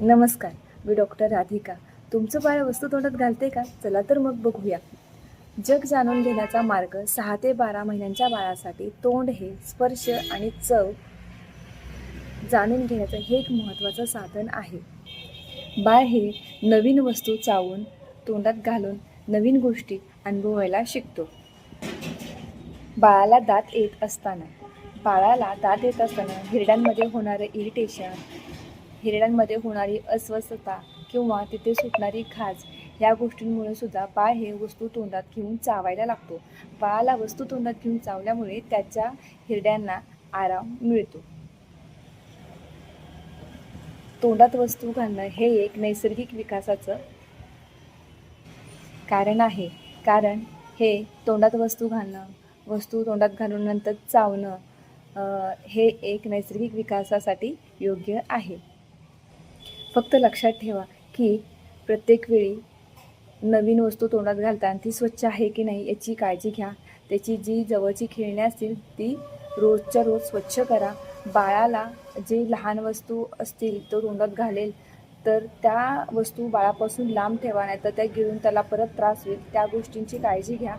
नमस्कार, मी डॉक्टर राधिका. तुमचं बाळ वस्तू तोंडात घालते का? चला तर मग बघूया. जग जाणून घेण्याचा मार्ग 6 ते 12 महिन्यांच्या बाळासाठी तोंड हे स्पर्श आणि चव जाणून घेण्याचं हे एक महत्त्वाचं साधन आहे. बाळ हे नवीन वस्तू चावून, तोंडात घालून नवीन गोष्टी अनुभवायला शिकतो. बाळाला दात येत असताना हिरड्यांमध्ये होणारी अस्वस्थता किंवा तिथे सुटणारी खाज या गोष्टींमुळे सुद्धा बाळ हे वस्तू तोंडात घेऊन चावायला लागतो. बाळाला वस्तू तोंडात घेऊन चावल्यामुळे त्याच्या हिरड्यांना आराम मिळतो. तोंडात वस्तू घालणं हे एक नैसर्गिक विकासाचं कारण आहे. कारण हे तोंडात वस्तू तोंडात घालून नंतर चावणं हे एक नैसर्गिक विकासासाठी योग्य आहे. फक्त लक्षात ठेवा की प्रत्येक वेळी नवीन वस्तू तोंडात घालताना ती स्वच्छ आहे की नाही याची काळजी घ्या. त्याची जी जवळची खेळणी असतील ती रोजच्या रोज स्वच्छ करा. बाळाला जे लहान वस्तू असतील तो तोंडात घालेल तर त्या वस्तू बाळापासून लांब ठेवा, नाही तर त्या गिळून त्याला परत त्रास होईल. त्या गोष्टींची काळजी घ्या.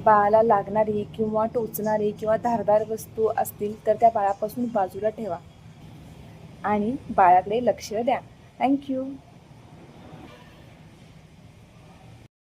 बाळाला लागणारी किंवा टोचणारी किंवा धारदार वस्तू असतील तर त्या बाळापासून बाजूला ठेवा आणि बाळाकडे लक्ष द्या. थँक्यू.